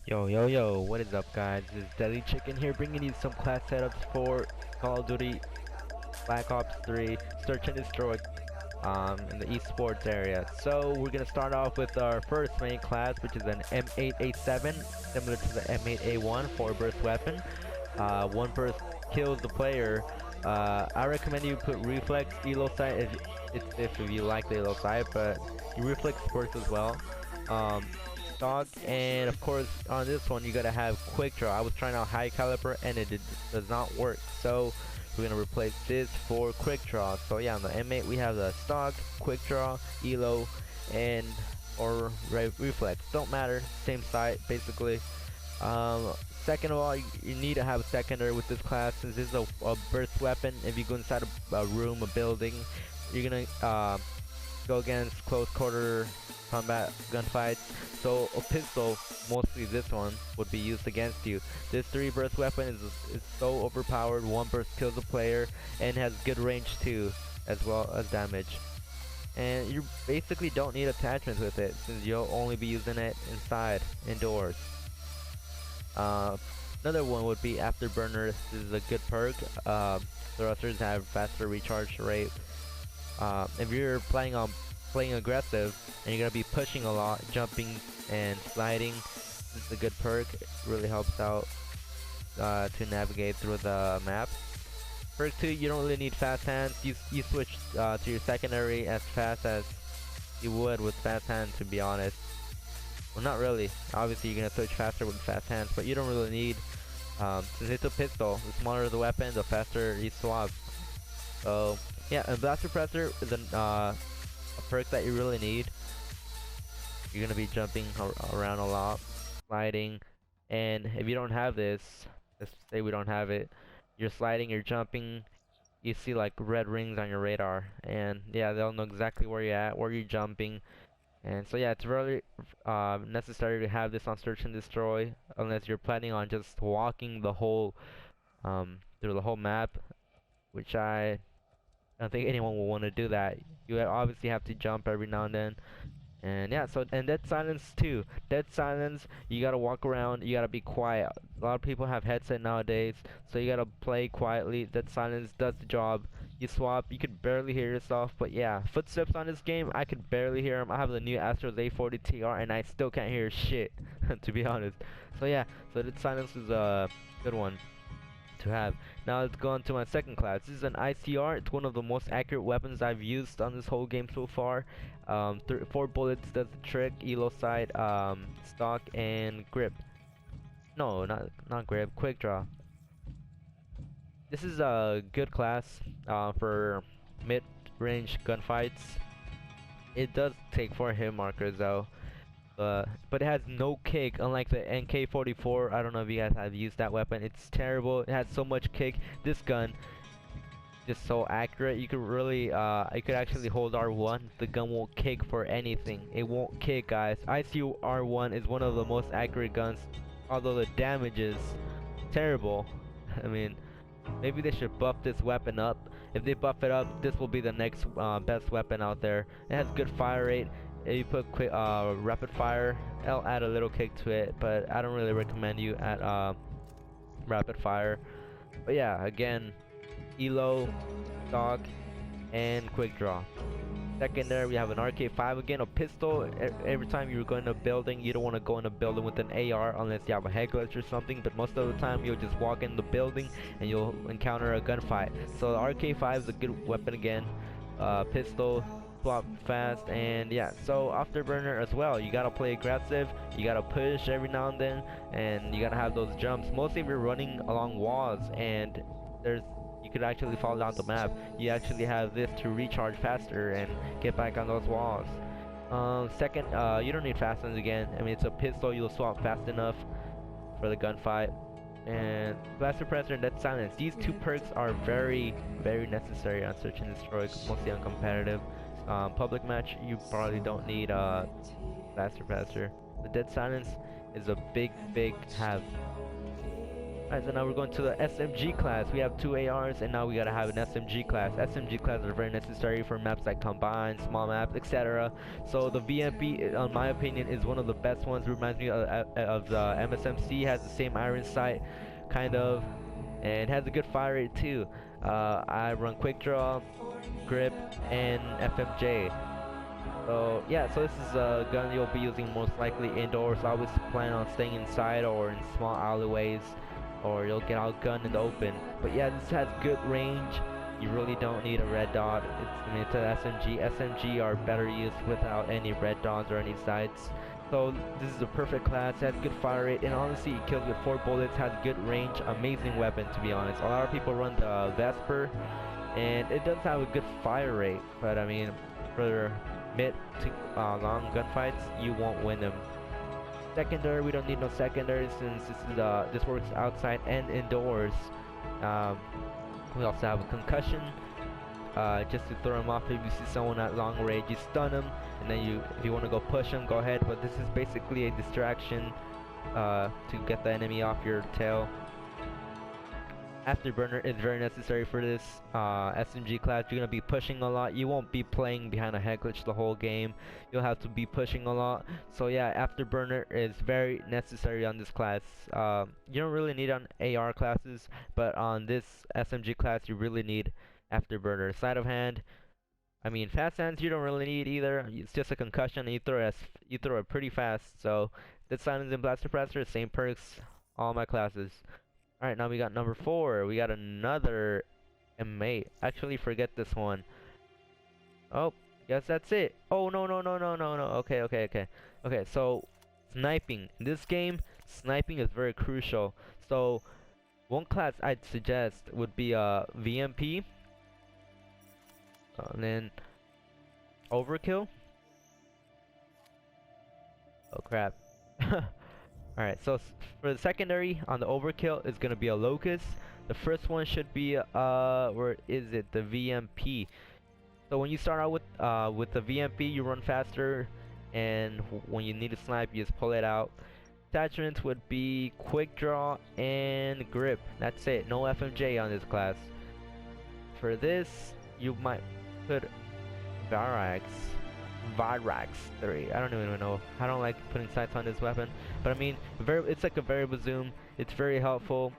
Yo, yo, yo, what is up, guys? This is Deli Chicken here, bringing you some class setups for Call of Duty Black Ops 3 Search and Destroy in the esports area. So we're gonna start off with our first main class, which is an M8A7, similar to the M8A1, 4-burst weapon. One burst kills the player. I recommend you put reflex, elo sight if you like the elo sight, but reflex works as well. Stock, and of course on this one you gotta have quick draw. I was trying out high caliber and it does not work, so we're gonna replace this for quick draw. So yeah, on the M8 we have the stock, quick draw, elo, and or reflex, don't matter, same sight basically. Second of all, you need to have a secondary with this class, since this is a burst weapon. If you go inside a room, a building, you're gonna go against close quarter combat gunfights. So a pistol, mostly this one, would be used against you. This 3-burst weapon is so overpowered. 1 burst kills the player and has good range too, as well as damage. And you basically don't need attachments with it, since you'll only be using it indoors. Another one would be Afterburner. This is a good perk. Thrusters have faster recharge rate. If you're planning on playing aggressive and you're gonna be pushing a lot, jumping and sliding, this is a good perk. It really helps out to navigate through the map. Perk 2, you don't really need fast hands. You switch to your secondary as fast as you would with fast hands, to be honest. Well, not really. Obviously you're gonna switch faster with fast hands, but you don't really need, since it's a pistol, the smaller the weapon, the faster you swap. So yeah, and Blast Suppressor is a perk that you really need. You're gonna be jumping around a lot, sliding, and if you don't have this, let's say we don't have it, you're sliding, you're jumping, you see like red rings on your radar, and yeah, they'll know exactly where you're at, where you're jumping. And so yeah, it's really necessary to have this on Search and Destroy, unless you're planning on just walking the whole through the whole map, which I don't think anyone will want to do that. You obviously have to jump every now and then. And yeah, so, and Dead Silence too. Dead Silence, you gotta walk around, you gotta be quiet. A lot of people have headset nowadays, so you gotta play quietly. Dead Silence does the job. You swap, you could barely hear yourself, but yeah, footsteps on this game, I could barely hear them. I have the new Astros A40 TR and I still can't hear shit, to be honest. So yeah, so Dead Silence is a good one to have. Now let's go on to my second class. This is an ICR. It's one of the most accurate weapons I've used on this whole game so far. 4 bullets does the trick. Elo sight, stock, and grip. No, not grip. Quick draw. This is a good class for mid-range gunfights. It does take 4 hit markers though. But it has no kick, unlike the NK44. I don't know if you guys have used that weapon. It's terrible. It has so much kick. This gun, just so accurate. You could really, you could actually hold R1. The gun won't kick for anything. It won't kick, guys. ICU R1 is one of the most accurate guns, although the damage is terrible. I mean, maybe they should buff this weapon up. If they buff it up, this will be the next best weapon out there. It has good fire rate. If you put quick rapid fire, it'll add a little kick to it, but I don't really recommend you add rapid fire. But yeah, again, elo, stock, and quick draw. Secondary, we have an RK5, again a pistol. Every time you're going to a building, you don't want to go in a building with an AR unless you have a head glitch or something, but most of the time you'll just walk in the building and you'll encounter a gunfight. So the RK5 is a good weapon again. Pistol, swap fast, and yeah, so Afterburner as well. You gotta play aggressive, you gotta push every now and then, and you gotta have those jumps. Mostly if you're running along walls and you could actually fall down the map, you actually have this to recharge faster and get back on those walls. Second, you don't need fast ones again. I mean, it's a pistol, you'll swap fast enough for the gunfight. And Blast Suppressor and Dead Silence, these 2 perks are very, very necessary on Search and Destroy, mostly on competitive. Public match, you probably don't need Blast Suppressor. The Dead Silence is a big have. Alright, so now we're going to the SMG class. We have 2 ARs and now we gotta have an SMG class. SMG classes are very necessary for maps like Combine, small maps, etc. So the VMP, in my opinion, is one of the best ones. It reminds me of the MSMC. Has the same iron sight, kind of, and has a good fire rate too. I run quick draw, grip, and FMJ. So yeah, so this is a gun you'll be using most likely indoors. I always plan on staying inside or in small alleyways, or you'll get outgunned in the open. But yeah, this has good range. You really don't need a red dot. It's an SMG. SMG are better used without any red dots or any sights. So this is a perfect class. It has good fire rate, and honestly, it kills with 4 bullets. Has good range. Amazing weapon, to be honest. A lot of people run the Vesper, and it does have a good fire rate. But I mean, for mid to long gunfights, you won't win them. Secondary, we don't need no secondary since this works outside and indoors. We also have a concussion, just to throw them off. If you see someone at long range, you stun them, and then if you want to go push them, go ahead. But this is basically a distraction to get the enemy off your tail. Afterburner is very necessary for this SMG class. You're going to be pushing a lot. You won't be playing behind a head glitch the whole game. You'll have to be pushing a lot. So yeah, Afterburner is very necessary on this class. You don't really need on AR classes, but on this SMG class you really need Afterburner. Sleight of hand, I mean fast hands you don't really need either. It's just a concussion and you throw it pretty fast. So this silence and blaster suppressor, same perks, all my classes. Alright, now we got number 4. We got another M8. Actually, forget this one. Oh, guess that's it. Oh, no. Okay, so sniping. In this game, sniping is very crucial. So, one class I'd suggest would be VMP. And then Overkill. Oh, crap. Alright, so for the secondary on the Overkill is gonna be a Locust. The first one should be where is it? The VMP. So when you start out with the VMP, you run faster, and when you need to snipe, you just pull it out. Attachments would be quick draw and grip. That's it. No FMJ on this class. For this, you might put Virax 3. I don't even know. I don't like putting sights on this weapon, but I mean, it's like a variable zoom. It's very helpful,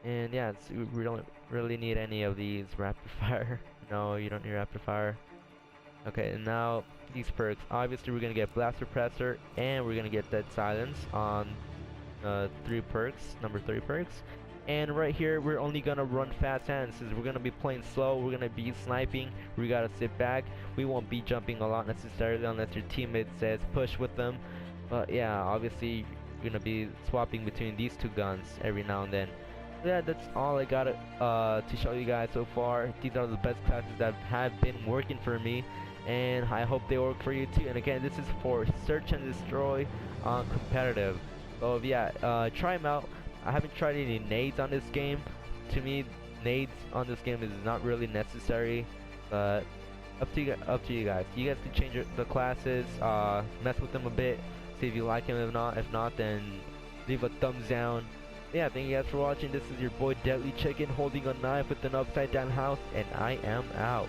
and yeah, we don't really need any of these rapid fire. No, you don't need rapid fire. Okay, and now these perks. Obviously, we're gonna get blast suppressor, and we're gonna get dead silence on 3 perks, number 3 perks. And right here, we're only gonna run fast hands. Since we're gonna be playing slow, we're gonna be sniping. We gotta sit back. We won't be jumping a lot necessarily unless your teammate says push with them. But yeah, obviously you're gonna be swapping between these 2 guns every now and then. So yeah, that's all I got to show you guys so far. These are the best classes that have been working for me, and I hope they work for you too. And again, this is for search and destroy on competitive. So yeah, try them out. I haven't tried any nades on this game. To me, nades on this game is not really necessary, but up to you guys. You guys can change the classes, mess with them a bit, see if you like them. If not, then leave a thumbs down. Yeah, thank you guys for watching. This is your boy Deadly Chicken holding a knife with an upside down house, and I am out.